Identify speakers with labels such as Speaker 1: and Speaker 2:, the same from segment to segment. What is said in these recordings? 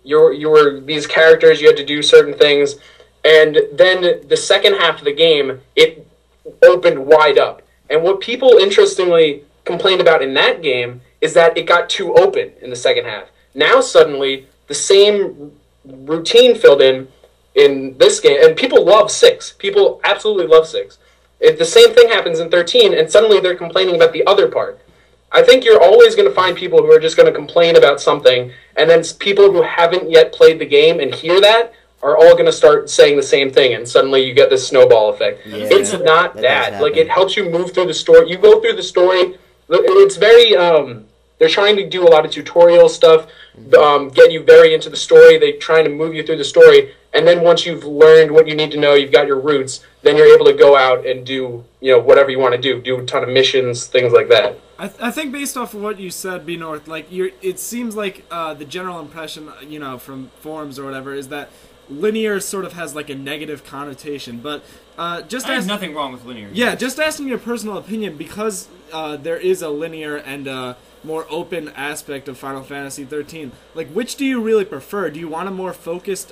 Speaker 1: you were these characters. You had to do certain things, and then the second half of the game it opened wide up. And what people interestingly complained about in that game is that it got too open in the second half. Now suddenly the same routine filled in this game, and people love 6. People absolutely love 6. The same thing happens in 13, and suddenly they're complaining about the other part. I think you're always going to find people who are just going to complain about something, and then people who haven't yet played the game and hear that are all going to start saying the same thing, and suddenly you get this snowball effect. Yeah, it's not that. Like, it helps you move through the story. You go through the story. It's very... they're trying to do a lot of tutorial stuff, get you very into the story. They're trying to move you through the story, and then once you've learned what you need to know, you've got your roots, then you're able to go out and do, whatever you want to do a ton of missions, things like that.
Speaker 2: I think based off of what you said, B North, like it seems like the general impression, from forums or whatever, is that linear sort of has like a negative connotation. But
Speaker 3: there's nothing wrong with linear.
Speaker 2: Yeah, just asking your personal opinion, because there is a linear and more open aspect of Final Fantasy 13. Like, which do you really prefer? Do you want a more focused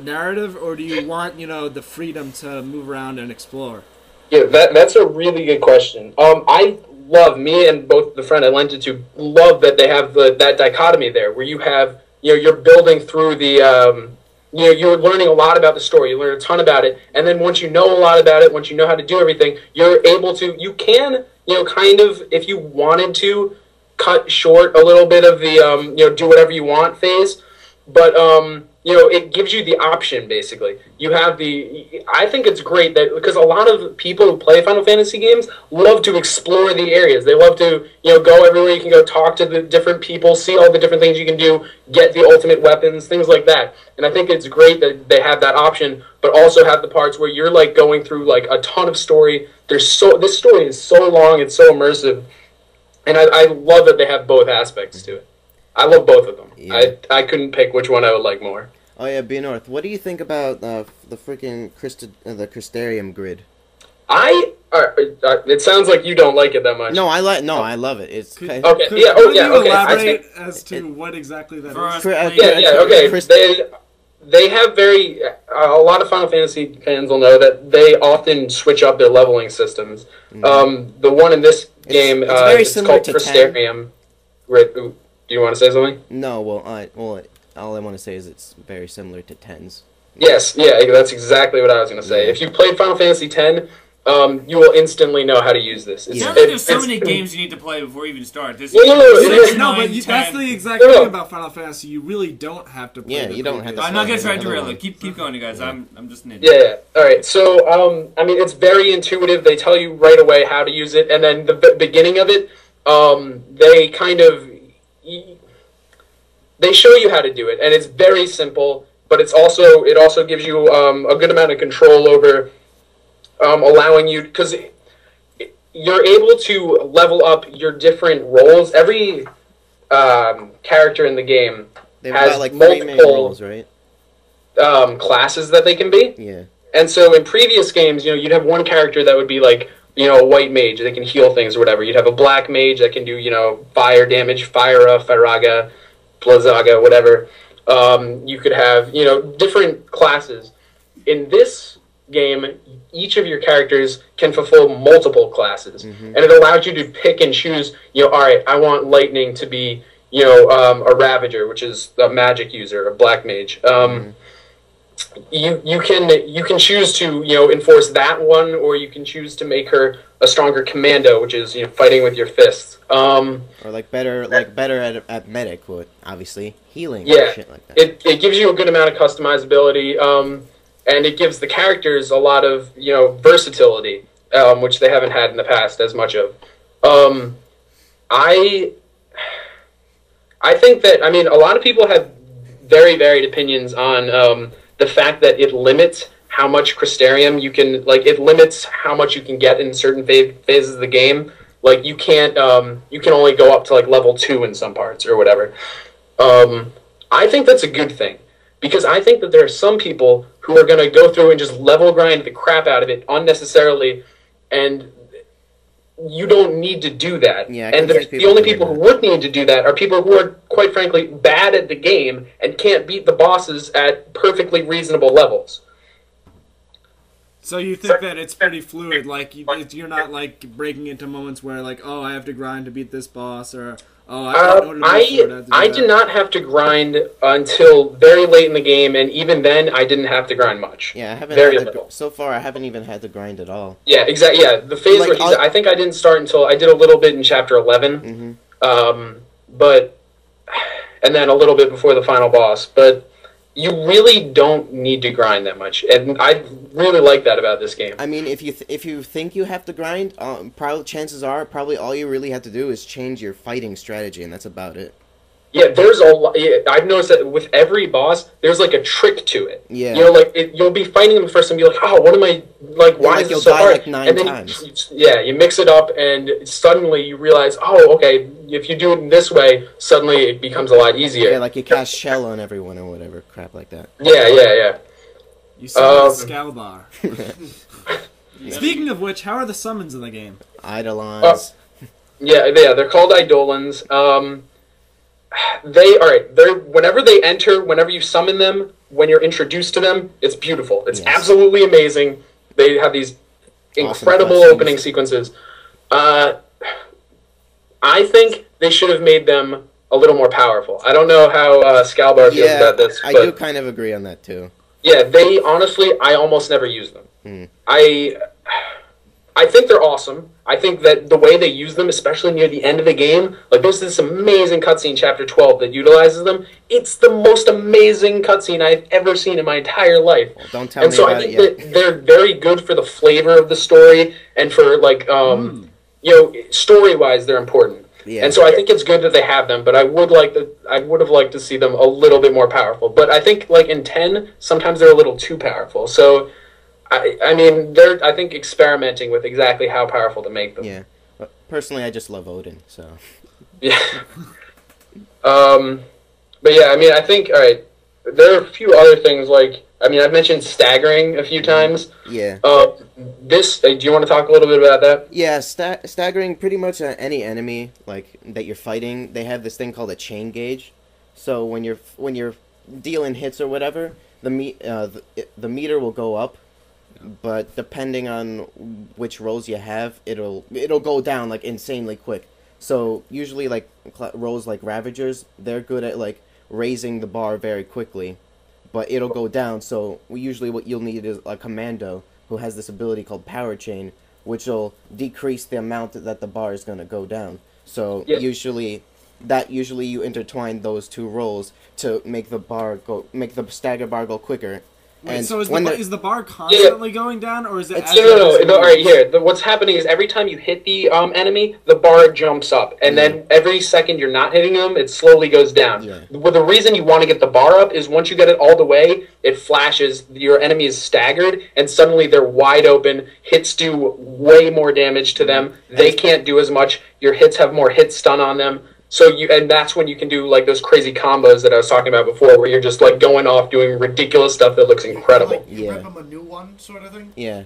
Speaker 2: narrative, or do you want the freedom to move around and explore?
Speaker 1: Yeah, that's a really good question. I love, me and both the friend I lent it to, love that they have that dichotomy there, where you have, you're building through the, you're learning a lot about the story, you learn a ton about it, and then once you know a lot about it, once you know how to do everything, you're able to, you can, kind of, if you wanted to, cut short a little bit of the, do whatever you want phase, but, it gives you the option, basically. You have I think it's great that, because a lot of people who play Final Fantasy games love to explore the areas. They love to, go everywhere. You can go talk to the different people, see all the different things you can do, get the ultimate weapons, things like that. And I think it's great that they have that option, but also have the parts where you're, like, going through, like, a ton of story. This story is so long, it's so immersive, and I love that they have both aspects to it. I love both of them. Yeah. I couldn't pick which one I would like more.
Speaker 4: Oh yeah, B North. What do you think about the freaking the Crystarium grid?
Speaker 2: It
Speaker 1: sounds like you don't like it that much.
Speaker 4: No, I love it. It's
Speaker 2: okay. Elaborate as to what exactly that is?
Speaker 1: Okay. They have a lot of Final Fantasy fans will know that they often switch up their leveling systems. Mm-hmm. The one in this game, it's called Crystarium. Do you want to say something?
Speaker 4: No. All I want to say is it's very similar to 10's.
Speaker 1: Yes, yeah, that's exactly what I was going to say. If you played Final Fantasy X, you will instantly know how to use this.
Speaker 3: It sounds like there's so many games you need to play before you even start.
Speaker 2: That's the exact thing about Final Fantasy. You really don't have to play.
Speaker 4: Yeah, you don't have to.
Speaker 3: I'm not going to try to derail it. Keep going, you guys. I'm just an idiot.
Speaker 1: Yeah. All right. So, it's very intuitive. They tell you right away how to use it, and then the beginning of it, they kind of... They show you how to do it, and it's very simple, but it also gives you a good amount of control over allowing you, because you're able to level up your different roles. Every character in the game has
Speaker 4: like
Speaker 1: multiple
Speaker 4: roles, right?
Speaker 1: Classes that they can be.
Speaker 4: Yeah.
Speaker 1: And so in previous games, you'd have one character that would be like, a white mage that can heal things or whatever. You'd have a black mage that can do, fire damage, Firaga, Blizzaga, whatever. You could have, different classes. In this game, each of your characters can fulfill multiple classes. Mm-hmm. And it allows you to pick and choose, all right, I want Lightning to be, a Ravager, which is a magic user, a black mage. You can choose to, enforce that one, or you can choose to make her a stronger commando, which is, fighting with your fists.
Speaker 4: Or better at medic, obviously healing.
Speaker 1: Yeah,
Speaker 4: shit like that.
Speaker 1: It gives you a good amount of customizability, and it gives the characters a lot of versatility, which they haven't had in the past as much of. I think that a lot of people have very varied opinions on the fact that it limits how much Crystarium you can, it limits how much you can get in certain phases of the game. Like, you can't, you can only go up to, level 2 in some parts, or whatever. I think that's a good thing, because I think that there are some people who are going to go through and just level grind the crap out of it unnecessarily, and you don't need to do that.
Speaker 4: Yeah,
Speaker 1: and the only people who would need to do that are people who are, quite frankly, bad at the game and can't beat the bosses at perfectly reasonable levels.
Speaker 2: So you think that it's pretty fluid, like you're not like breaking into moments where like, oh, I have to grind to beat this boss, or
Speaker 1: I did not have to grind until very late in the game, and even then, I didn't have to grind much.
Speaker 4: Yeah, I haven't so far. I haven't even had to grind at all.
Speaker 1: Yeah, exactly. Yeah, the phase where I think I didn't start until I did a little bit in chapter 11, and then a little bit before the final boss. But you really don't need to grind that much, and I really like that about this game.
Speaker 4: I mean, if you think you have to grind, probably chances are all you really have to do is change your fighting strategy, and that's about it.
Speaker 1: Yeah, there's a lot. Yeah, I've noticed that with every boss, there's like a trick to it.
Speaker 4: Yeah,
Speaker 1: you know, like you'll be fighting them first and be like, "Oh, what am I like? Why is it so hard?"
Speaker 4: Like 9 times.
Speaker 1: You mix it up, and suddenly you realize, "Oh, okay. If you do it this way, suddenly it becomes a lot easier."
Speaker 4: Yeah, like you cast shell on everyone or whatever crap like that.
Speaker 1: Yeah.
Speaker 2: You summon Scalbar. Speaking of which, how are the summons in the game?
Speaker 4: Eidolons.
Speaker 1: They're called Eidolons. Whenever you summon them, when you're introduced to them, it's beautiful. It's absolutely amazing. They have these incredible opening sequences. I think they should have made them a little more powerful. I don't know how Scalbar feels about this.
Speaker 4: I do kind of agree on that too.
Speaker 1: Yeah, I almost never use them. I think they're awesome. I think that the way they use them, especially near the end of the game, like there's this amazing cutscene, Chapter 12, that utilizes them. It's the most amazing cutscene I've ever seen in my entire life.
Speaker 4: Well, don't tell me about it yet.
Speaker 1: I think that they're very good for the flavor of the story, and for like, story-wise, they're important. Yeah. And so I think it's good that they have them, but I would have liked to see them a little bit more powerful. But I think like in 10, sometimes they're a little too powerful. So I mean, they're, I think, experimenting with exactly how powerful to make them.
Speaker 4: Yeah. But personally, I just love Odin, so.
Speaker 1: Yeah. But yeah, I mean, I think, alright, there are a few other things, like, I mean, I've mentioned staggering a few times.
Speaker 4: Yeah.
Speaker 1: Do you want to talk a little bit about that?
Speaker 4: Yeah, staggering pretty much any enemy, like, that you're fighting, they have this thing called a chain gauge. So when you're dealing hits or whatever, the meter will go up. But depending on which rolls you have, it'll go down like insanely quick. So usually like rolls like Ravagers, they're good at like raising the bar very quickly, but it'll go down. So usually what you'll need is a commando who has this ability called Power Chain, which will decrease the amount that the bar is going to go down. So usually you intertwine those two rolls to make the stagger bar go quicker.
Speaker 2: Wait, so is the bar constantly going down, or is it?
Speaker 1: No. All right, here. What's happening is every time you hit the enemy, the bar jumps up, and then every second you're not hitting them, it slowly goes down. Yeah. Well, the reason you want to get the bar up is once you get it all the way, it flashes. Your enemy is staggered, and suddenly they're wide open. Hits do way more damage to them. They can't do as much. Your hits have more hit stun on them. And that's when you can do like those crazy combos that I was talking about before, where you're just like going off doing ridiculous stuff that looks incredible.
Speaker 5: You rip them a new one, sort of thing.
Speaker 4: Yeah.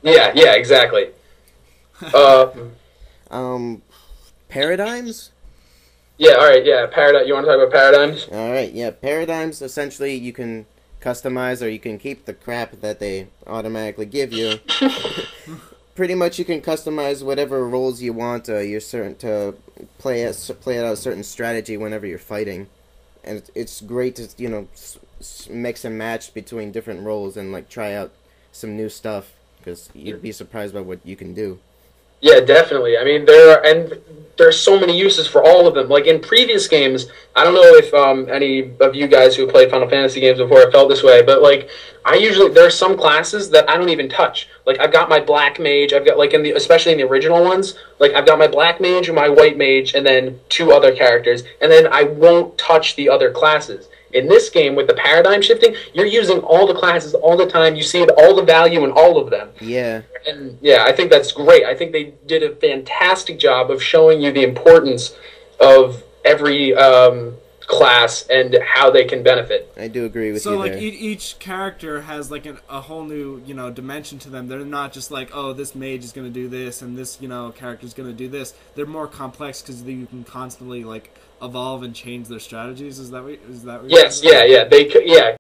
Speaker 1: Yeah, exactly.
Speaker 4: Paradigms.
Speaker 1: Yeah. All right. Yeah. You want to talk about paradigms?
Speaker 4: All right. Yeah. Paradigms. Essentially, you can customize, or you can keep the crap that they automatically give you. Pretty much, you can customize whatever roles you want. To play out a certain strategy whenever you're fighting, and it's great to mix and match between different roles and like try out some new stuff, because you'd be surprised by what you can do.
Speaker 1: Yeah, definitely. I mean, there's so many uses for all of them. Like in previous games, I don't know if any of you guys who played Final Fantasy games before have felt this way, but like there are some classes that I don't even touch. Like I've got my black mage, I've got like especially in the original ones, like I've got my black mage and my white mage, and then 2 other characters, and then I won't touch the other classes. In this game, with the paradigm shifting, you're using all the classes all the time. You see all the value in all of them.
Speaker 4: Yeah.
Speaker 1: And yeah, I think that's great. I think they did a fantastic job of showing you the importance of every class and how they can benefit.
Speaker 4: I do agree with you.
Speaker 2: So like
Speaker 4: there.
Speaker 2: each character has like a whole new dimension to them. They're not just like, oh, this mage is going to do this and this character is going to do this. They're more complex because you can constantly like evolve and change their strategies. Is that what?
Speaker 1: Yes, yeah.